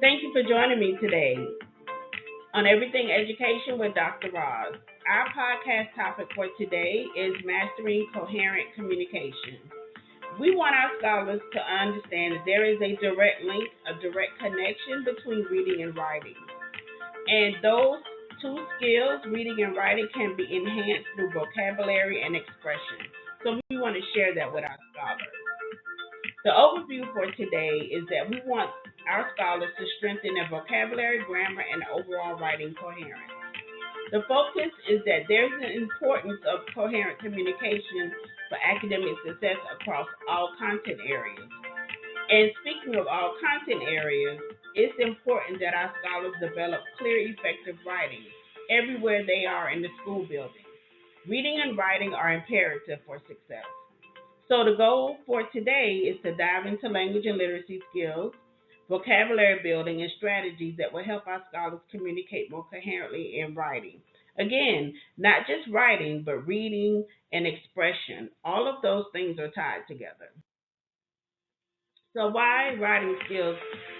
Thank you for joining me today on Everything Education with Dr. Roz. Our podcast topic for today is Mastering Coherent Communication. We want our scholars to understand that there is a direct link, a direct connection between reading and writing. And those two skills, reading and writing, can be enhanced through vocabulary and expression. So we want to share that with our scholars. The overview for today is that we want our scholars to strengthen their vocabulary, grammar, and overall writing coherence. The focus is that there's an importance of coherent communication for academic success across all content areas. And speaking of all content areas, it's important that our scholars develop clear, effective writing everywhere they are in the school building. Reading and writing are imperative for success. So the goal for today is to dive into language and literacy skills, vocabulary building, and strategies that will help our scholars communicate more coherently in writing. Again, not just writing, but reading and expression. All of those things are tied together. So why writing skills?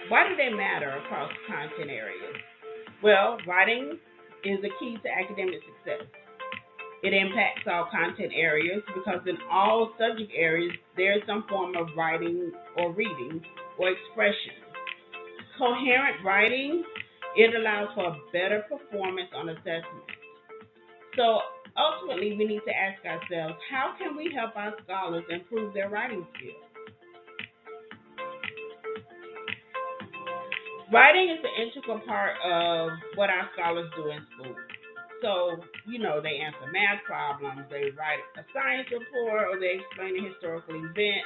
Why do they matter across content areas? Well, writing is the key to academic success. It impacts all content areas because in all subject areas, there's some form of writing or reading or expression. Coherent writing, it allows for a better performance on assessment. So ultimately, we need to ask ourselves, how can we help our scholars improve their writing skills? Writing is an integral part of what our scholars do in school. So, they answer math problems, they write a science report, or they explain a historical event.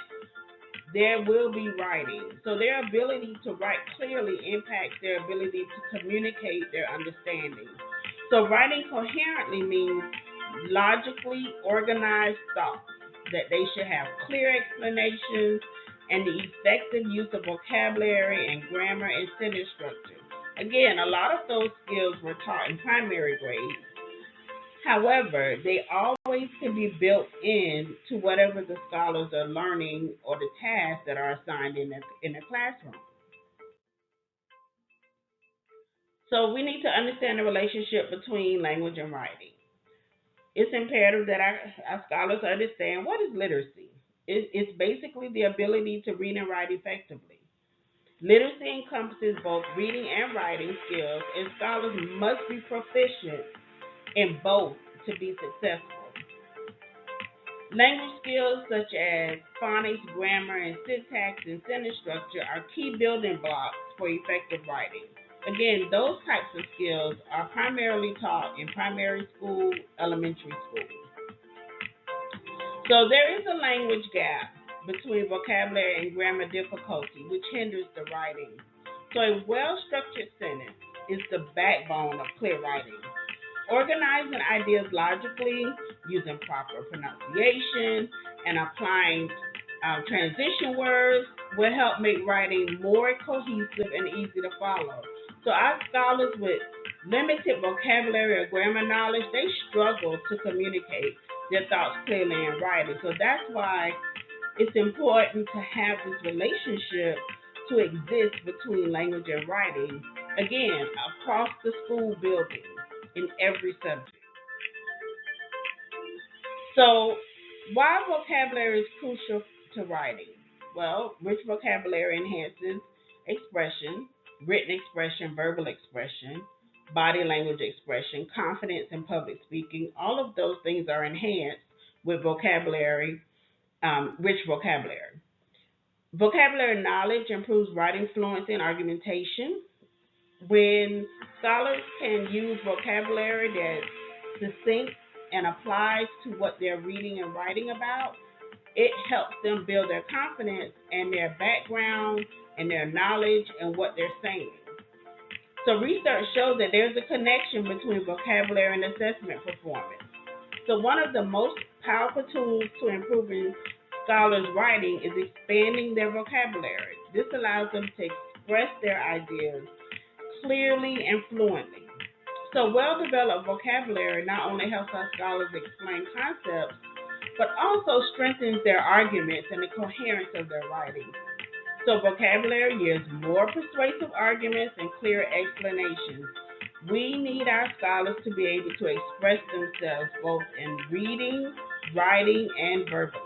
There will be writing. So their ability to write clearly impacts their ability to communicate their understanding. So writing coherently means logically organized thoughts, that they should have clear explanations and the effective use of vocabulary and grammar and sentence structure. Again, a lot of those skills were taught in primary grades. However, they always can be built in to whatever the scholars are learning or the tasks that are assigned in the classroom. So we need to understand the relationship between language and writing. It's imperative that our scholars understand what is literacy. It's basically the ability to read and write effectively. Literacy encompasses both reading and writing skills, and scholars must be proficient in both to be successful. Language skills such as phonics, grammar, and syntax and sentence structure are key building blocks for effective writing. Again, those types of skills are primarily taught in primary school, elementary school. So there is a language gap between vocabulary and grammar difficulty, which hinders the writing. So a well-structured sentence is the backbone of clear writing. Organizing ideas logically, using proper pronunciation, and applying transition words will help make writing more cohesive and easy to follow. So our scholars with limited vocabulary or grammar knowledge, they struggle to communicate their thoughts clearly in writing. So that's why it's important to have this relationship to exist between language and writing, again, across the school building in every subject. So, why vocabulary is crucial to writing? Well, rich vocabulary enhances expression, written expression, verbal expression, body language expression, confidence in public speaking. All of those things are enhanced with vocabulary, rich vocabulary. Vocabulary knowledge improves writing fluency and argumentation. When scholars can use vocabulary that's succinct and applies to what they're reading and writing about, it helps them build their confidence and their background and their knowledge and what they're saying. So research shows that there's a connection between vocabulary and assessment performance. So one of the most powerful tools to improving scholars' writing is expanding their vocabulary. This allows them to express their ideas clearly and fluently. So well-developed vocabulary not only helps our scholars explain concepts, but also strengthens their arguments and the coherence of their writing. So vocabulary gives more persuasive arguments and clear explanations. We need our scholars to be able to express themselves both in reading, writing, and verbally.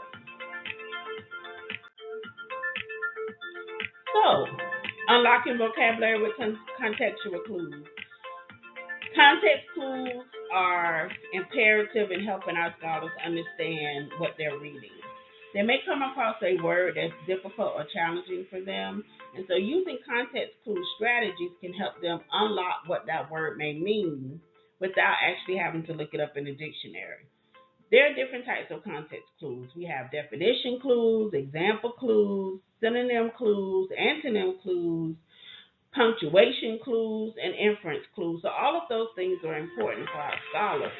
So, unlocking vocabulary with contextual clues. Context clues are imperative in helping our scholars understand what they're reading. They may come across a word that's difficult or challenging for them, and so using context clue strategies can help them unlock what that word may mean without actually having to look it up in the dictionary. There are different types of context clues. We have definition clues, example clues, synonym clues, antonym clues, punctuation clues, and inference clues. So all of those things are important for our scholars.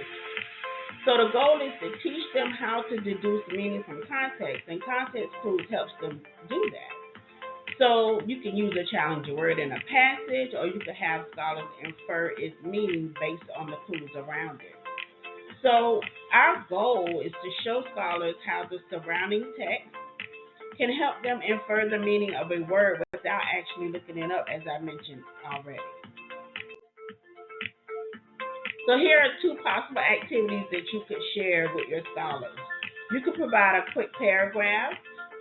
So the goal is to teach them how to deduce meaning from context, and context clues helps them do that. So you can use a challenging word in a passage, or you can have scholars infer its meaning based on the clues around it. So our goal is to show scholars how the surrounding text can help them infer the meaning of a word without actually looking it up, as I mentioned already. So here are two possible activities that you could share with your scholars. You could provide a quick paragraph.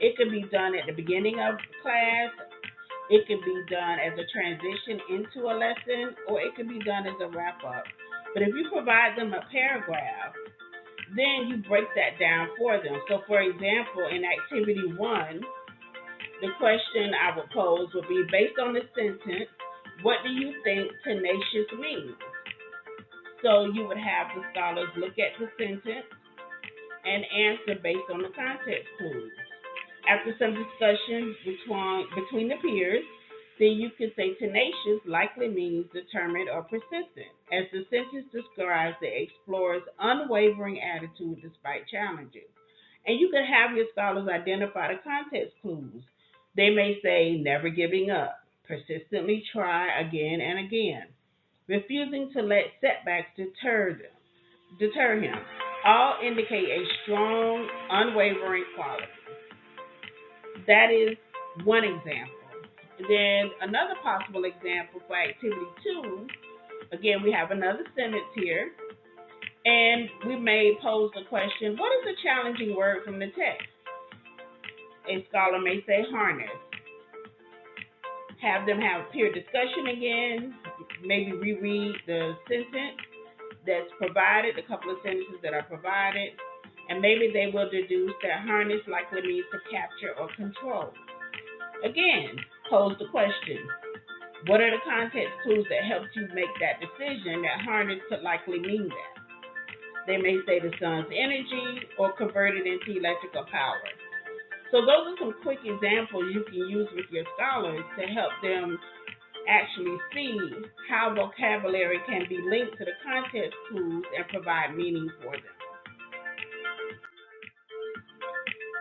It could be done at the beginning of class. It could be done as a transition into a lesson, or it could be done as a wrap up. But if you provide them a paragraph, then you break that down for them. So, for example, in activity one, the question I would pose would be, based on the sentence, what do you think tenacious means? So you would have the scholars look at the sentence and answer based on the context clues. After some discussion between the peers, then you could say tenacious likely means determined or persistent, as the sentence describes the explorer's unwavering attitude despite challenges. And you could have your scholars identify the context clues. They may say never giving up, persistently try again and again, refusing to let setbacks deter him. All indicate a strong, unwavering quality. That is one example. Then another possible example for activity two, again, we have another sentence here, and we may pose the question, what is a challenging word from the text? A scholar may say harness. Have them have peer discussion again, maybe reread the sentence that's provided, a couple of sentences that are provided, and maybe they will deduce that harness likely means to capture or control. Again, pose the question, what are the context clues that helped you make that decision that harness could likely mean that? They may say the sun's energy or convert it into electrical power. So those are some quick examples you can use with your scholars to help them actually see how vocabulary can be linked to the context clues and provide meaning for them.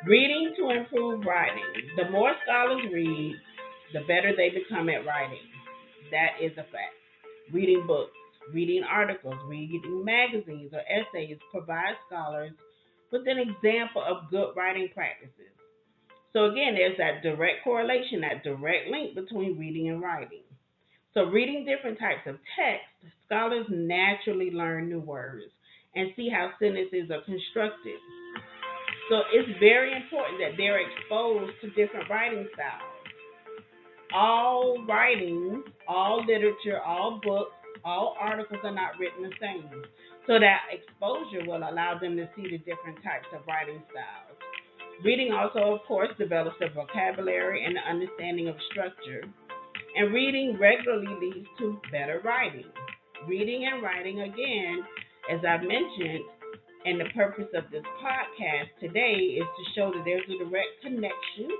Reading to improve writing. The more scholars read, the better they become at writing. That is a fact. Reading books, reading articles, reading magazines or essays provide scholars with an example of good writing practices. So again, there's that direct correlation, that direct link between reading and writing. So reading different types of text, scholars naturally learn new words and see how sentences are constructed. So it's very important that they're exposed to different writing styles. All writings, all literature, all books, all articles are not written the same. So that exposure will allow them to see the different types of writing styles. Reading also, of course, develops the vocabulary and the understanding of structure. And reading regularly leads to better writing. Reading and writing, again, as I mentioned, and the purpose of this podcast today is to show that there's a direct connection,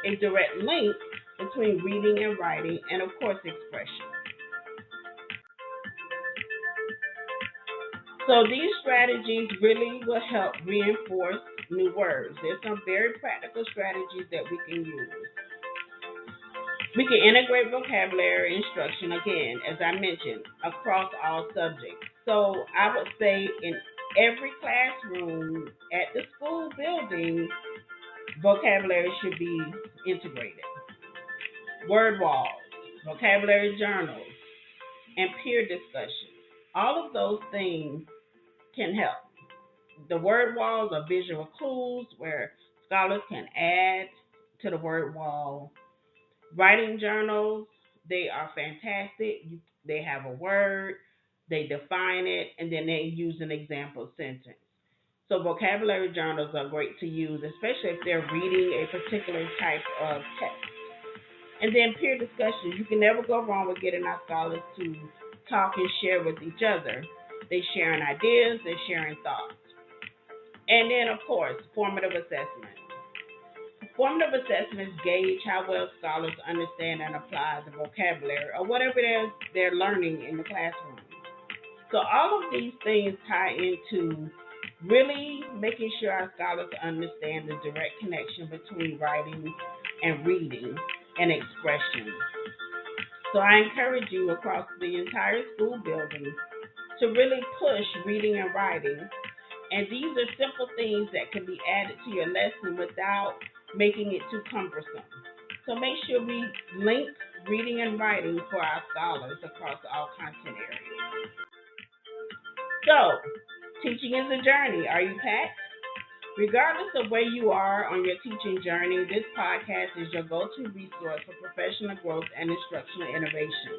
a direct link between reading and writing, and of course, expression. So these strategies really will help reinforce new words. There's some very practical strategies that we can use. We can integrate vocabulary instruction, again, as I mentioned, across all subjects. So I would say in every classroom at the school building, vocabulary should be integrated. word walls, vocabulary journals, and peer discussion. All of those things can help. The word walls are visual clues where scholars can add to the word wall. Writing journals, they are fantastic. They have a word, they define it, and then they use an example sentence. So vocabulary journals are great to use, especially if they're reading a particular type of text. And then peer discussion. You can never go wrong with getting our scholars to talk and share with each other. They sharing ideas, they're sharing thoughts. And then, of course, formative assessment. Formative assessments gauge how well scholars understand and apply the vocabulary or whatever it is they're learning in the classroom. So all of these things tie into really making sure our scholars understand the direct connection between writing and reading and expression. So I encourage you across the entire school building to really push reading and writing. And these are simple things that can be added to your lesson without making it too cumbersome. So make sure we link reading and writing for our scholars across all content areas. So, teaching is a journey. Are you packed? Regardless of where you are on your teaching journey, this podcast is your go to resource for professional growth and instructional innovation.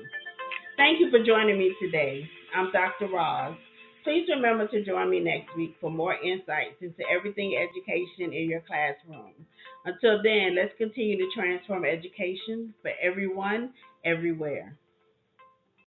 Thank you for joining me today. I'm Dr. Roz. Please remember to join me next week for more insights into everything education in your classroom. Until then, let's continue to transform education for everyone, everywhere.